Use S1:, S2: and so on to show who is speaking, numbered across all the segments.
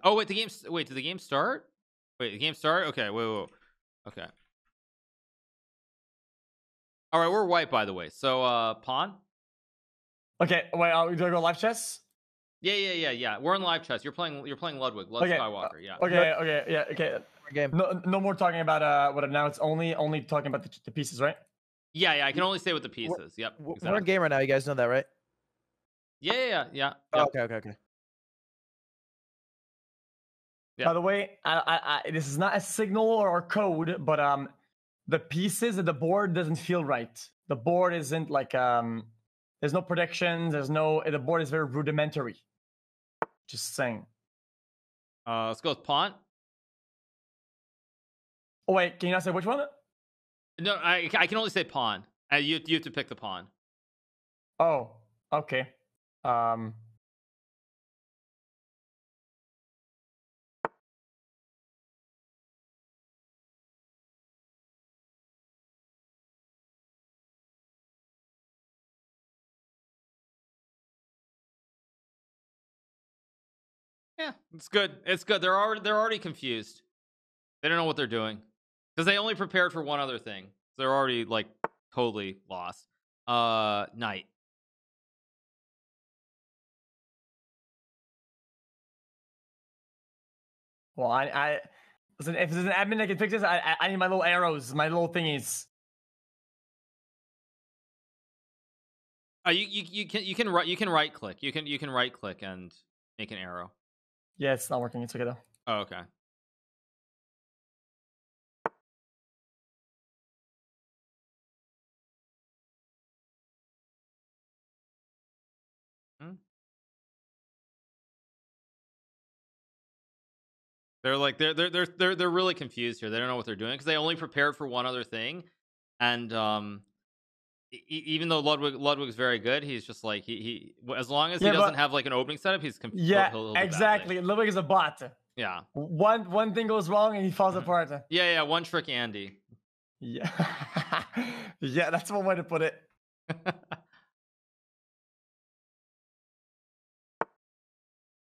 S1: Oh wait, wait, did the game start? Wait, the game start? Okay, wait. Okay. All right, we're white, by the way. So, pawn.
S2: Okay, wait. Do I go live chess?
S1: Yeah. We're in live chess. You're playing Ludwig, Skywalker. Yeah.
S2: Okay. Yeah. Okay.
S3: Game.
S2: No more talking about what now. It's only talking about the pieces, right?
S1: Yeah. I can only say with the pieces. Yep. Exactly.
S3: We're in game right now. You guys know that, right?
S1: Yeah.
S3: Yep. Okay.
S1: Yeah.
S2: By the way, I this is not a signal or code, but the pieces of the board doesn't feel right. The board isn't like there's no predictions. The board is very rudimentary. Just saying.
S1: Let's go with pawn.
S2: Oh wait, can you not say which one?
S1: No, I can only say pawn. You have to pick the pawn.
S2: Oh, okay.
S1: Yeah, it's good. It's good. They're already confused. They don't know what they're doing because they only prepared for one other thing. They're already like totally lost. Knight.
S2: Well, I listen. If there's an admin that can fix this, I need my little arrows, my little thingies.
S1: You can right click. You can right click and make an arrow.
S2: Yeah, it's not working. It's okay though.
S1: Oh, okay. They're like they're really confused here. They don't know what they're doing because they only prepared for one other thing, and even though Ludwig's very good, he's just like he as long as he doesn't have like an opening setup, he's he'll
S2: exactly. Ludwig is a bot.
S1: Yeah.
S2: One thing goes wrong and he falls apart.
S1: Yeah. One trick Andy.
S2: Yeah. Yeah, that's one way to put it.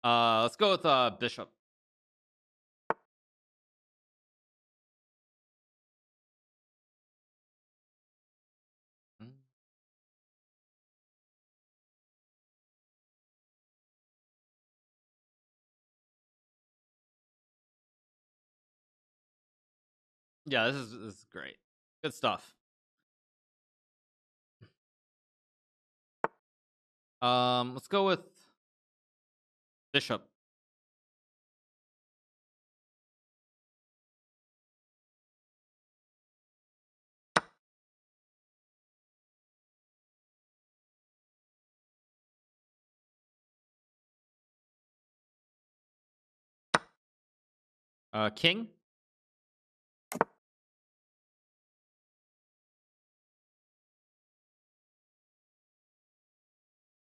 S1: Let's go with bishop. Yeah, this is great. Good stuff. Let's go with bishop. King.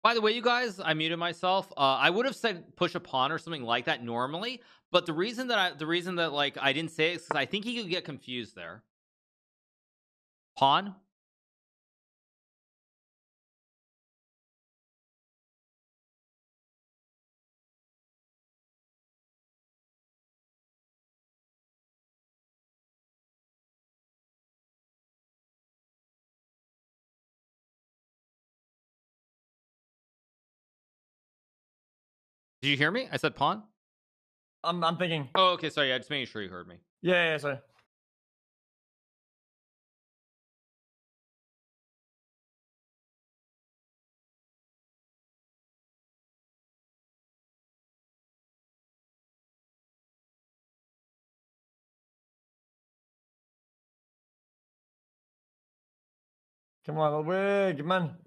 S1: By the way, you guys, I muted myself. I would have said push a pawn or something like that normally, but the reason that like I didn't say it is because I think he could get confused there. Pawn. Did you hear me? I said pawn.
S2: I'm thinking.
S1: Oh, okay. Sorry. Just making sure you heard me.
S2: Yeah. Sorry. Come on, Ludwig, man.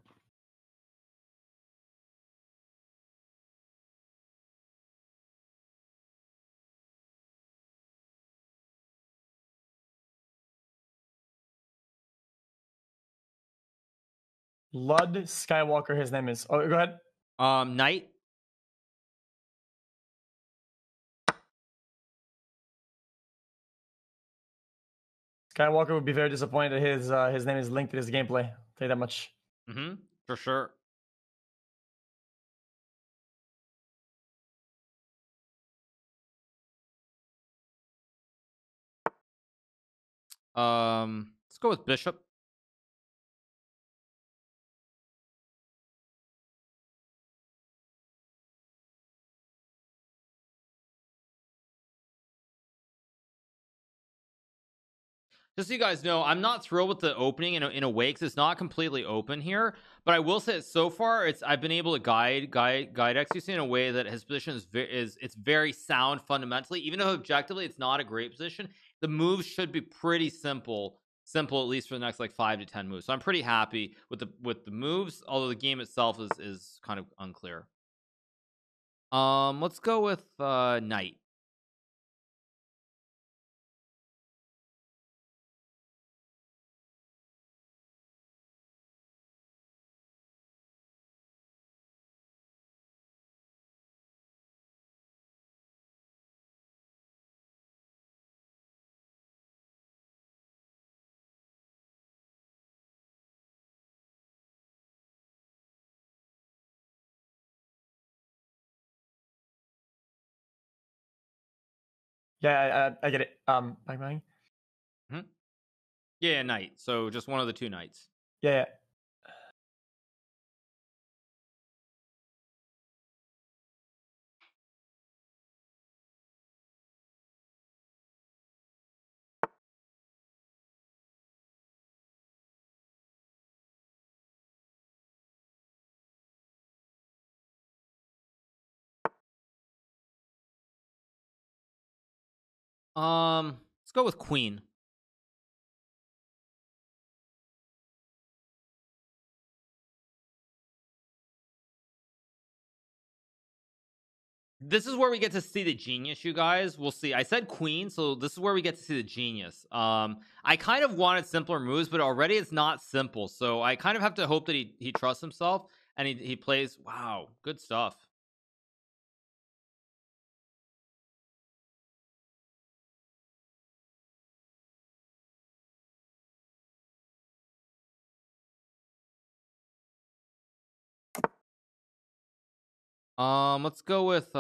S2: Lud Skywalker, his name is. Oh, go ahead.
S1: Knight.
S2: Skywalker would be very disappointed that his name is linked to his gameplay. I'll tell you that much.
S1: For sure. Let's go with bishop. Just so you guys know, I'm not thrilled with the opening in a way because it's not completely open here. But I will say that so far, I've been able to guide xQc in a way that his position it's very sound fundamentally. Even though objectively it's not a great position, the moves should be pretty simple at least for the next like 5 to 10 moves. So I'm pretty happy with the moves. Although the game itself is kind of unclear. Let's go with knight.
S2: Yeah, I get it. Bang.
S1: Yeah, knight. So just one of the two knights.
S2: Yeah.
S1: Let's go with queen. This is where we get to see the genius, you guys. We'll see. I said queen, so this is where we get to see the genius. I kind of wanted simpler moves, but already it's not simple. So I kind of have to hope that he trusts himself and he plays. Wow, good stuff. Let's go with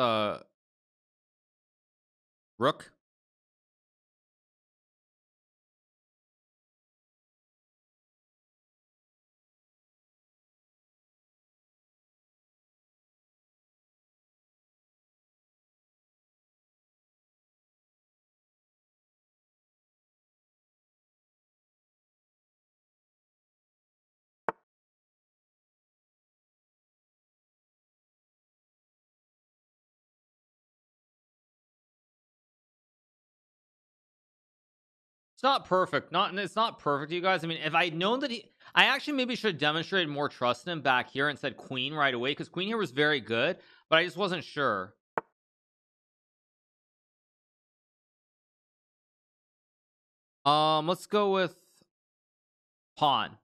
S1: rook. It's not perfect. It's not perfect, you guys. I mean, if I'd known that I actually maybe should have demonstrated more trust in him back here and said queen right away because queen here was very good, but I just wasn't sure. Let's go with pawn.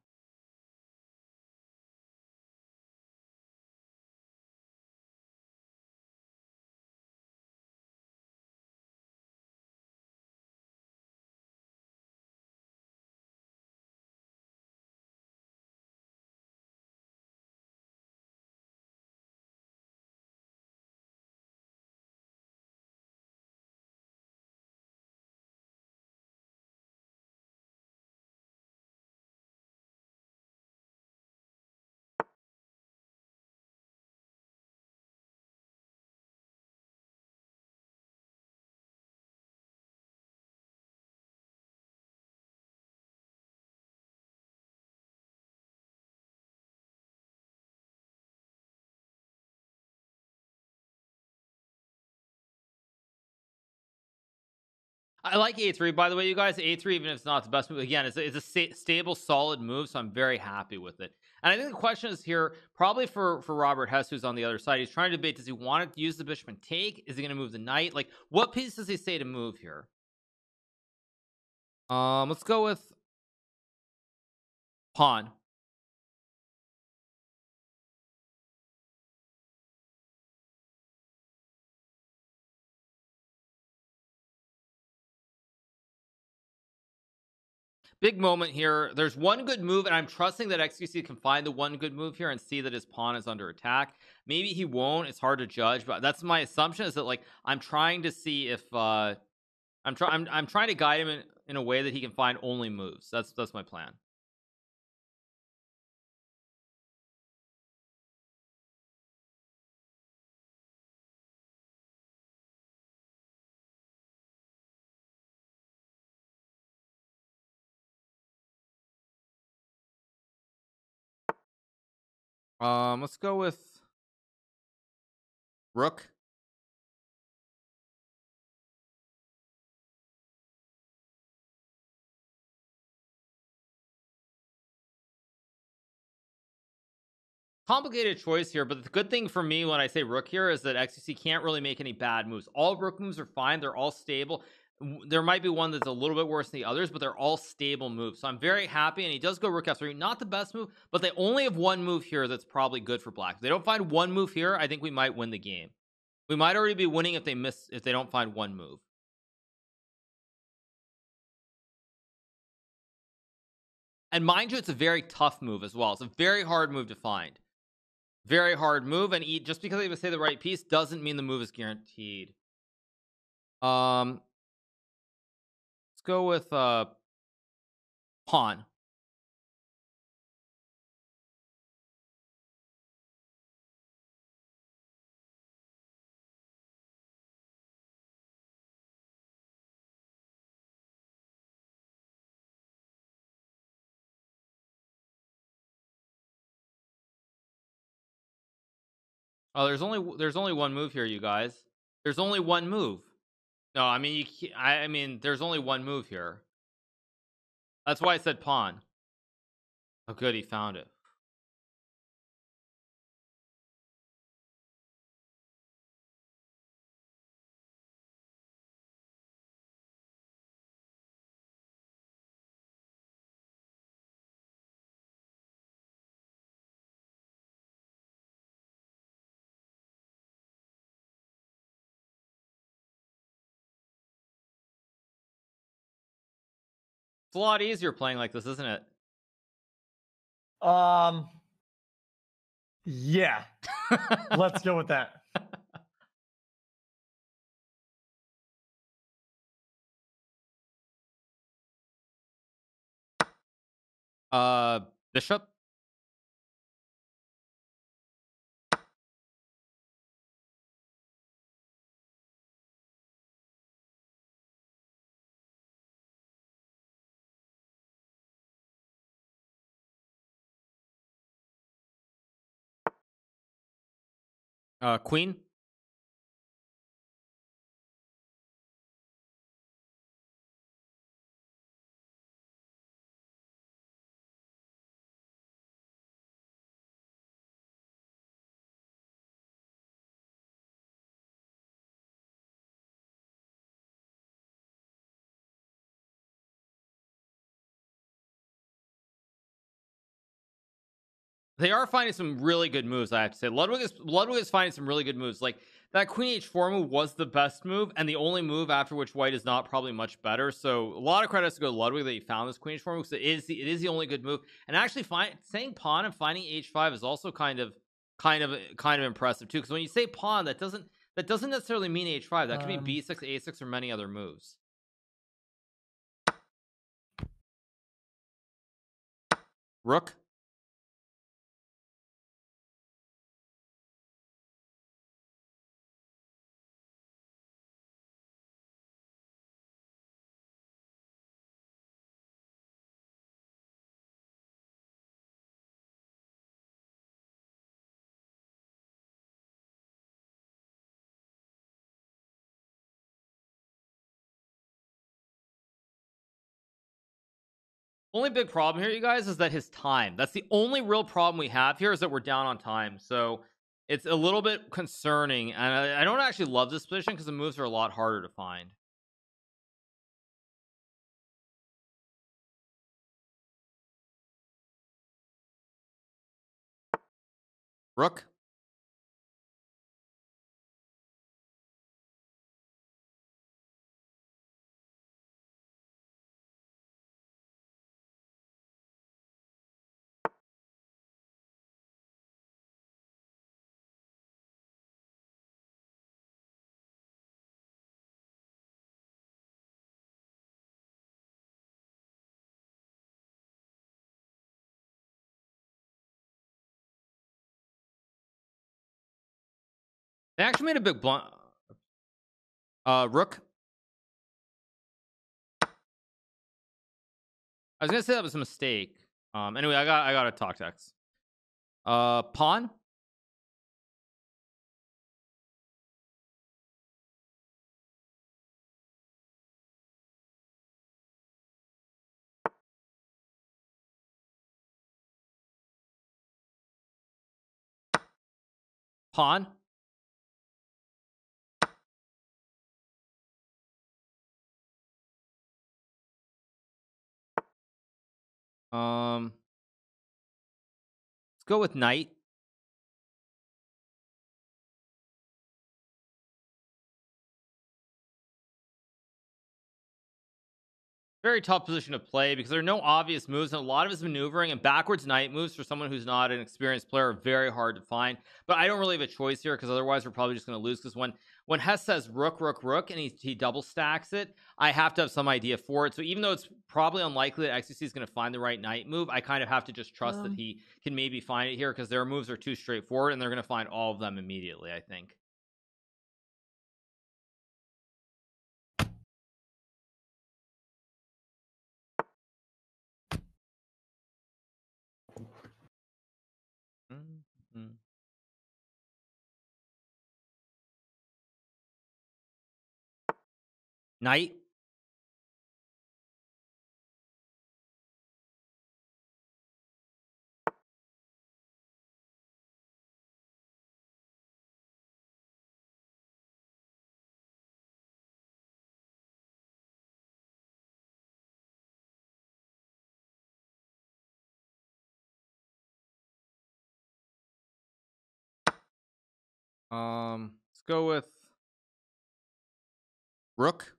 S1: I like a3, by the way, you guys. A3, even if it's not the best move, again, it's a stable, solid move, so I'm very happy with it. And I think the question is here, probably for Robert Hess, who's on the other side. He's trying to debate: does he want to use the bishop and take? Is he going to move the knight? Like, what piece does he say to move here? Let's go with pawn. Big moment here. There's one good move, and I'm trusting that xQc can find the one good move here and see that his pawn is under attack. Maybe he won't. It's hard to judge, but that's my assumption. Is that like I'm trying to see if I'm trying to guide him in a way that he can find only moves. That's my plan. Let's go with Rook. Complicated choice here, but the good thing for me when I say Rook here is that xQc can't really make any bad moves. All Rook moves are fine. They're all stable. There might be one that's a little bit worse than the others, but they're all stable moves. So I'm very happy, and he does go Rook F3. Not the best move, but they only have one move here that's probably good for black. If they don't find one move here, I think we might win the game. We might already be winning if they don't find one move. And mind you, it's a very tough move as well. It's a very hard move to find. Very hard move, and just because they say the right piece doesn't mean the move is guaranteed. Let's go with pawn. Oh, there's only one move here, you guys. There's only one move. No, I mean I mean there's only one move here. That's why I said pawn. Oh, good, he found it. It's a lot easier playing like this, isn't it?
S2: Yeah. Let's go with that.
S1: Bishop. Queen. They are finding some really good moves, I have to say. Ludwig is finding some really good moves. Like that Queen H4 move was the best move, and the only move after which white is not probably much better. So a lot of credits to go to Ludwig that he found this Queen H4 move, because it is the only good move. And actually saying pawn and finding H5 is also kind of impressive too. Because when you say pawn, that doesn't necessarily mean H5. That could be B6, A6, or many other moves. Rook. Only big problem here, you guys, is that his time. That's the only real problem we have here, is that we're down on time. So it's a little bit concerning, and I don't actually love this position because the moves are a lot harder to find. Rook. They actually made a big blunt. Rook. I was gonna say that was a mistake. Anyway, I got a talk text. Pawn. Pawn. Let's go with knight. Very tough position to play because there are no obvious moves and a lot of his maneuvering and backwards knight moves for someone who's not an experienced player are very hard to find. But I don't really have a choice here because otherwise we're probably just going to lose, because when Hess says rook rook rook and he double stacks it, I have to have some idea for it. So even though it's probably unlikely that xQc is going to find the right knight move, I kind of have to just trust that he can maybe find it here, because their moves are too straightforward and they're going to find all of them immediately, I think. Knight. Let's go with rook.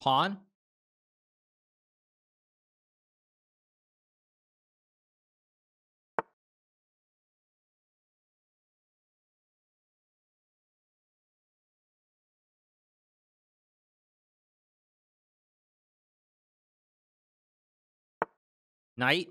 S1: Pawn. Knight.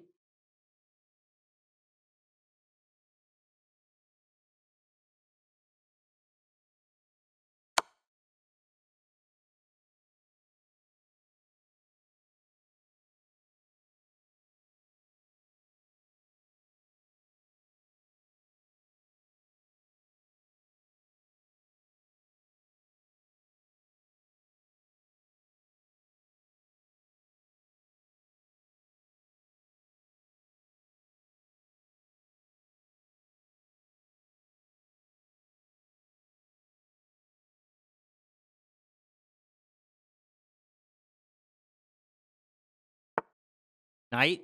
S1: Knight.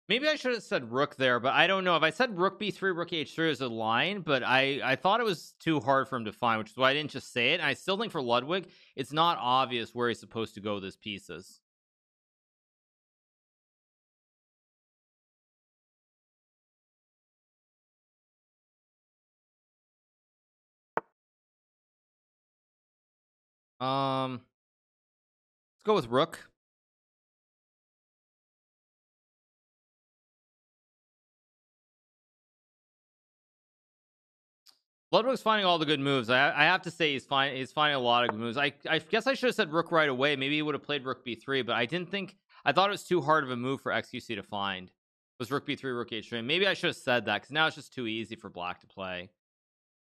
S1: Maybe I should have said rook there, but I don't know. If I said rook b3, rook h3 is a line, but I thought it was too hard for him to find, which is why I didn't just say it. And I still think for Ludwig, it's not obvious where he's supposed to go with his pieces. Let's go with rook. Ludwig's finding all the good moves. I have to say he's finding a lot of good moves. I guess I should have said rook right away. Maybe he would have played rook b3, but I didn't think. I thought it was too hard of a move for xQc to find. It was rook b3, rook h3. Maybe I should have said that, because now it's just too easy for black to play,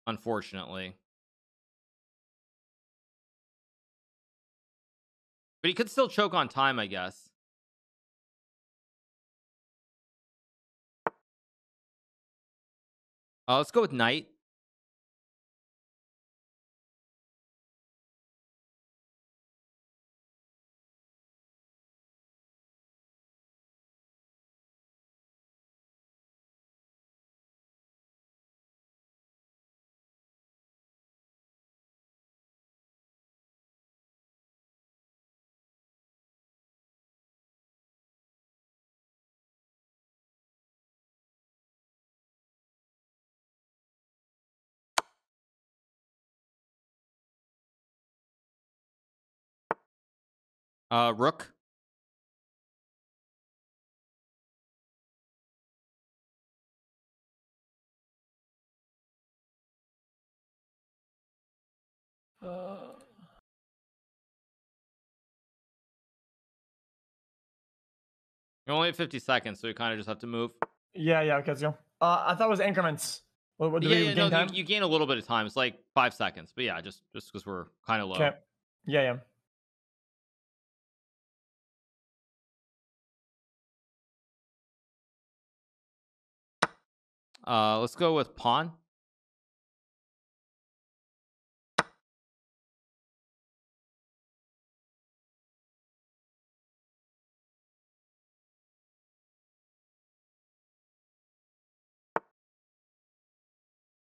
S1: unfortunately. But he could still choke on time, I guess. Let's go with knight. Rook. You only have 50 seconds, so you kind of just have to move.
S2: Yeah, okay, let's go. I thought it was increments. What do
S1: Yeah,
S2: we
S1: yeah,
S2: gain
S1: no,
S2: time?
S1: you gain a little bit of time. It's like 5 seconds, but yeah, just because we're kind of low.
S2: Okay. Yeah.
S1: Let's go with pawn.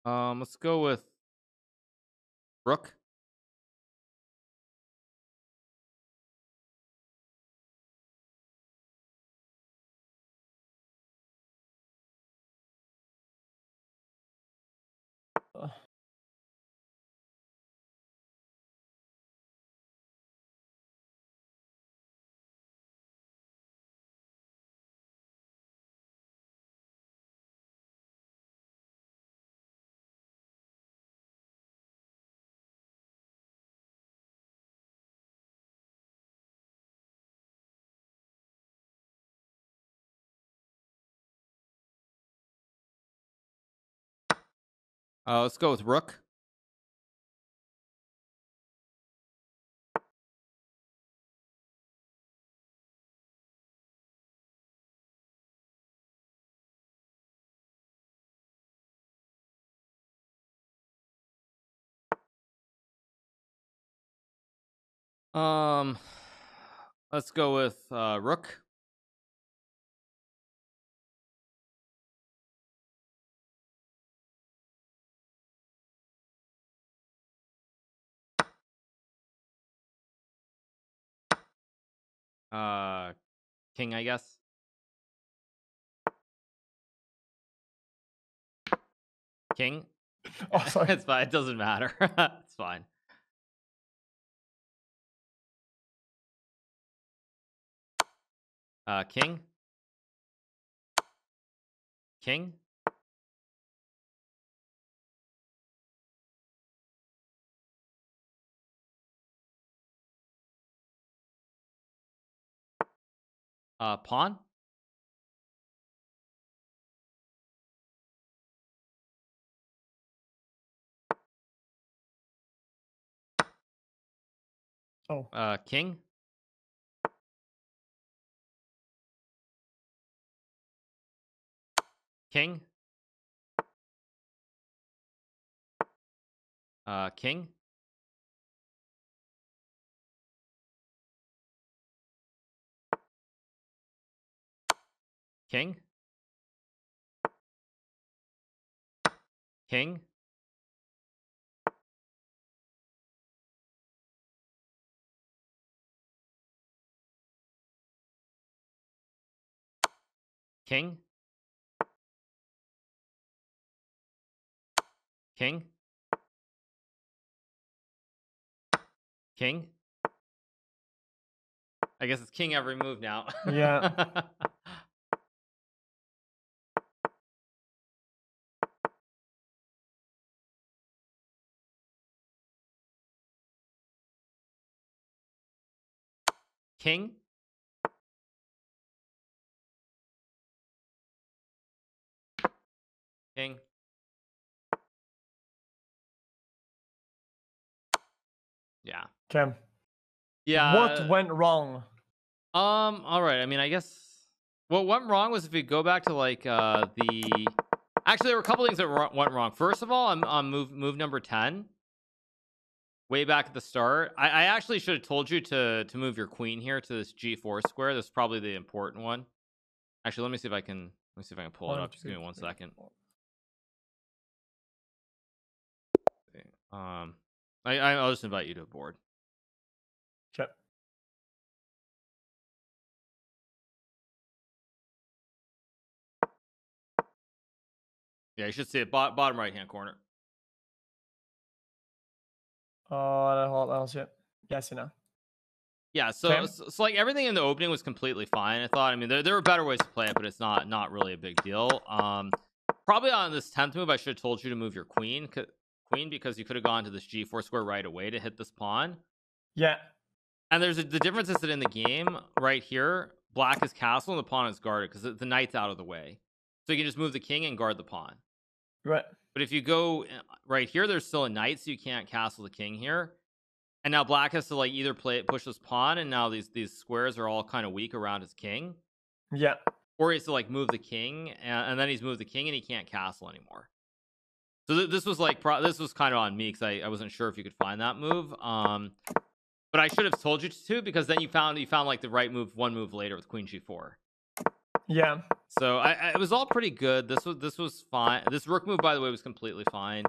S1: Let's go with rook. Let's go with rook. Um, let's go with rook. King, I guess. King.
S2: Oh, sorry.
S1: It's fine. It doesn't matter. It's fine. King. King. Pawn.
S2: Oh.
S1: King. King. King. King. King. King. King. King. I guess it's king every move now.
S2: Yeah.
S1: King. King. Yeah.
S2: Okay.
S1: Yeah.
S2: What went wrong?
S1: All right. I mean, I guess what went wrong was if we go back to like the. Actually, there were a couple things that went wrong. First of all, on move number 10. Way back at the start, I actually should have told you to move your queen here to this G4 square. That's probably the important one. Actually, let me see if I can pull it up. Just give me 1 second. I'll just invite you to a board.
S2: Okay.
S1: Yeah, you should see it bottom right hand corner.
S2: I don't see it. Yeah, I see now.
S1: Yeah, so like everything in the opening was completely fine. I thought. I mean, there were better ways to play it, but it's not really a big deal. Probably on this 10th move, I should have told you to move your queen because you could have gone to this G4 square right away to hit this pawn.
S2: Yeah.
S1: And the difference is that in the game right here, black is castle and the pawn is guarded because the knight's out of the way, so you can just move the king and guard the pawn.
S2: Right.
S1: But if you go right here, there's still a knight, so you can't castle the king here. And now black has to like either push this pawn, and now these squares are all kind of weak around his king.
S2: Yeah.
S1: Or he has to like move the king, and then he's moved the king, and he can't castle anymore. So this was like this was kind of on me because I wasn't sure if you could find that move. But I should have told you to, because then you found like the right move one move later with queen G4.
S2: Yeah.
S1: So it was all pretty good. This was fine. This rook move, by the way, was completely fine.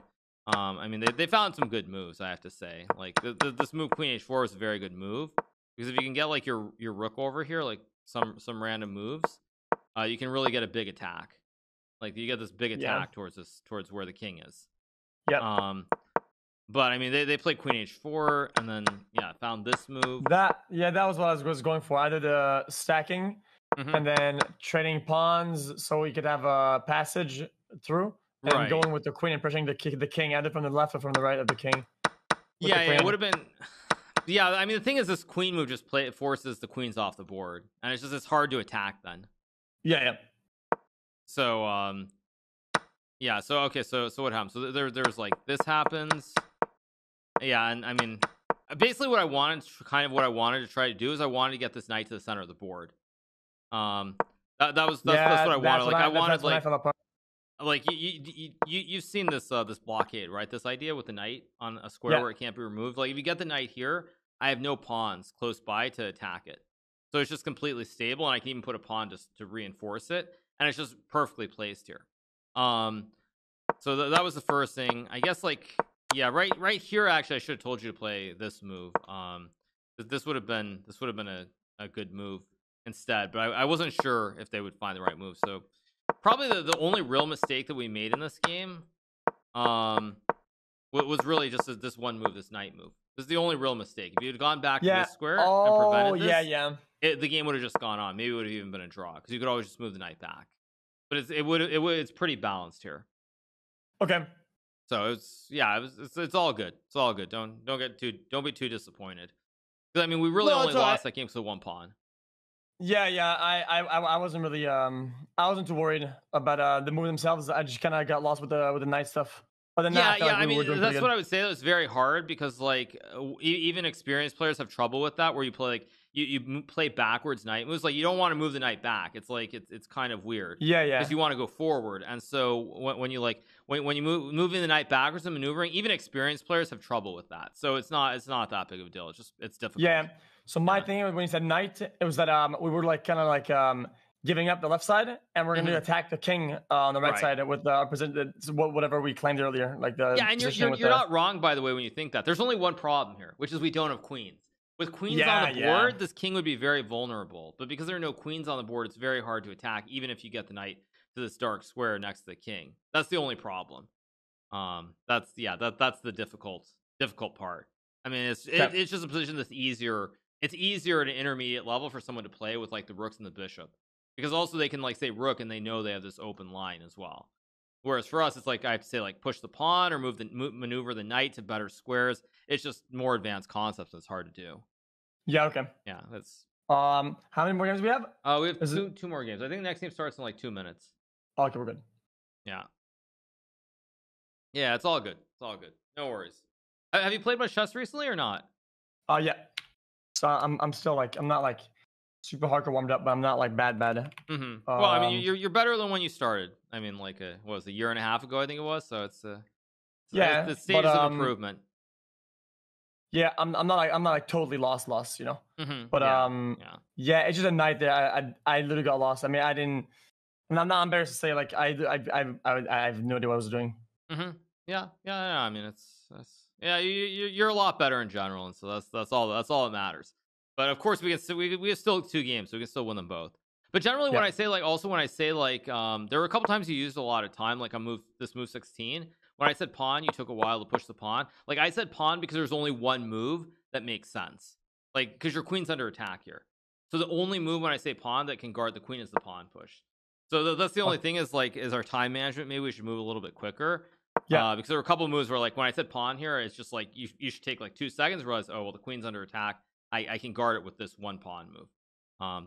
S1: I mean, they found some good moves, I have to say. Like this move queen h4 is a very good move, because if you can get like your rook over here, like some random moves, you can really get a big attack. Like you get this big attack towards where the king is.
S2: Yeah.
S1: But I mean, they played queen h4, and then found this move.
S2: That was what I was going for. Either the stacking and then trading pawns, so we could have a passage through, and going with the queen and pushing the king either from the left or from the right of the king.
S1: Yeah, it would have been. Yeah, I mean, the thing is, this queen move just forces the queens off the board, and it's hard to attack then.
S2: Yeah.
S1: So so okay, so what happens? So there's like this happens. Yeah, and I mean, basically what I wanted to try to do is I wanted to get this knight to the center of the board. That's what I wanted. Like I wanted like you've seen this blockade, right? This idea with the knight on a square where it can't be removed. Like if you get the knight here, I have no pawns close by to attack it, so it's just completely stable, and I can even put a pawn just to reinforce it, and it's just perfectly placed here. So that was the first thing, I guess. Like right here, actually I should have told you to play this move. This would have been a good move instead, but I wasn't sure if they would find the right move. So probably the only real mistake that we made in this game was really just this one move, this knight move. This is the only real mistake. If you had gone back to this square and prevented this, the game would have just gone on. Maybe it would have even been a draw, because you could always just move the knight back. But it's pretty balanced here.
S2: Okay.
S1: So it's all good. It's all good. Don't be too disappointed. Because I mean, we really only lost that game because of one pawn.
S2: Yeah. I wasn't really I wasn't too worried about the move themselves. I just kind of got lost with the knight stuff. But then
S1: I mean, that's what I would say. It's very hard, because like even experienced players have trouble with that, where you play like you play backwards knight moves. Like you don't want to move the knight back. It's like it's kind of weird. Because you want to go forward, and so when you moving the knight backwards and maneuvering, even experienced players have trouble with that. So it's not that big of a deal. It's difficult.
S2: Yeah. So my thing when you said knight, it was that we were like kind of like giving up the left side, and we're going to attack the king on the right side with whatever we claimed earlier, like the
S1: and you're not wrong, by the way, when you think that. There's only one problem here, which is we don't have queens. With queens on the board, this king would be very vulnerable, but because there are no queens on the board, it's very hard to attack, even if you get the knight to this dark square next to the king. That's the only problem. That's the difficult part. I mean, it's just a position that's easier. It's easier at an intermediate level for someone to play with, like the rooks and the bishop, because also they can like say rook, and they know they have this open line as well. Whereas for us, it's like I have to say like push the pawn or maneuver the knight to better squares. It's just more advanced concepts that's hard to do.
S2: Yeah. Okay.
S1: Yeah. That's
S2: how many more games do we have?
S1: We have two more games. I think the next game starts in like 2 minutes.
S2: Okay, we're good.
S1: Yeah. Yeah, it's all good. It's all good. No worries. Have you played much chess recently or not?
S2: Yeah. So I'm still like, I'm not like super hardcore warmed up, but I'm not like bad.
S1: Well, I mean, you're better than when you started. I mean, like what was it, a year and a half ago, I think it was. So it's
S2: yeah,
S1: the stages of improvement.
S2: Yeah, I'm not like totally lost, you know. But
S1: yeah,
S2: it's just a night that I literally got lost. I mean, I didn't. And I'm not embarrassed to say like I have no idea what I was doing.
S1: Yeah. I mean, yeah, you're a lot better in general, and so that's all that matters. But of course, we have still 2 games, so we can still win them both. But generally, when I say like, there were a couple times you used a lot of time, like on move 16. When I said pawn, you took a while to push the pawn. Like I said pawn because there's only one move that makes sense. Like because your queen's under attack here. So the only move when I say pawn that can guard the queen is the pawn push. So that's the only thing is like, is our time management. Maybe we should move a little bit quicker. Yeah. Because there were a couple of moves where like when I said pawn here, it's just like you should take like 2 seconds, realize, oh well, the queen's under attack. I can guard it with this one pawn move.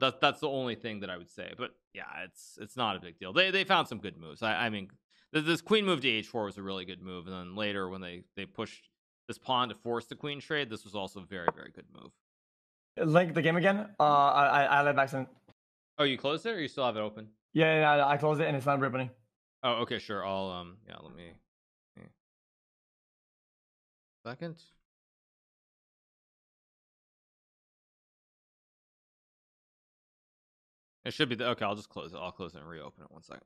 S1: That's the only thing that I would say. But yeah, it's not a big deal. They found some good moves. I mean, this queen move to h4 was a really good move, and then later when they pushed this pawn to force the queen trade, this was also a very, very good move.
S2: Link the game again. I let back some.
S1: Oh, you closed it, or you still have it open?
S2: Yeah, I closed it and it's not opening.
S1: Oh, okay, sure. I'll yeah, let me second. It should be okay. I'll just close it. I'll close it and reopen it. 1 second.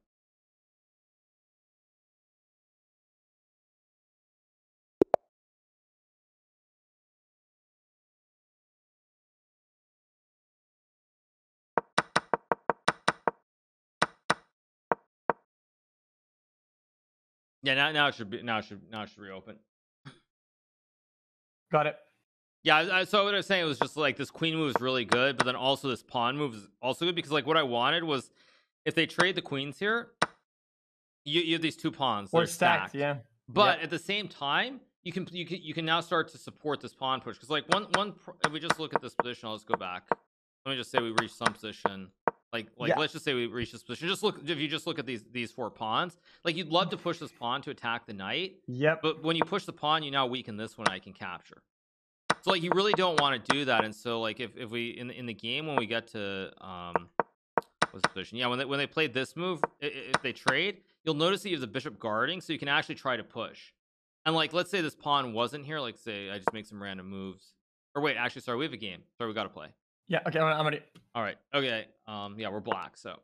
S1: Yeah, now it should reopen.
S2: Got it.
S1: Yeah, so what I was saying was just like this queen move is really good, but then also this pawn move is also good because like what I wanted was if they trade the queens here, you have these 2 pawns that are stacked.
S2: Yeah.
S1: But at the same time, you can now start to support this pawn push because like one if we just look at this position, I'll just go back. Let me just say we reach some position. Let's just say we reach this position. If you just look at these 4 pawns, like you'd love to push this pawn to attack the knight.
S2: Yep.
S1: But when you push the pawn, you now weaken this one I can capture. So like you really don't want to do that. And so like if we in the game when we get to what's the position? Yeah, when they played this move, if they trade, you'll notice that you have the bishop guarding, so you can actually try to push. And like let's say this pawn wasn't here, like say I just make some random moves. Or wait, actually sorry, we have a game. Sorry, we gotta play.
S2: Yeah, okay, I'm ready.
S1: All right. Okay. Yeah, we're black, so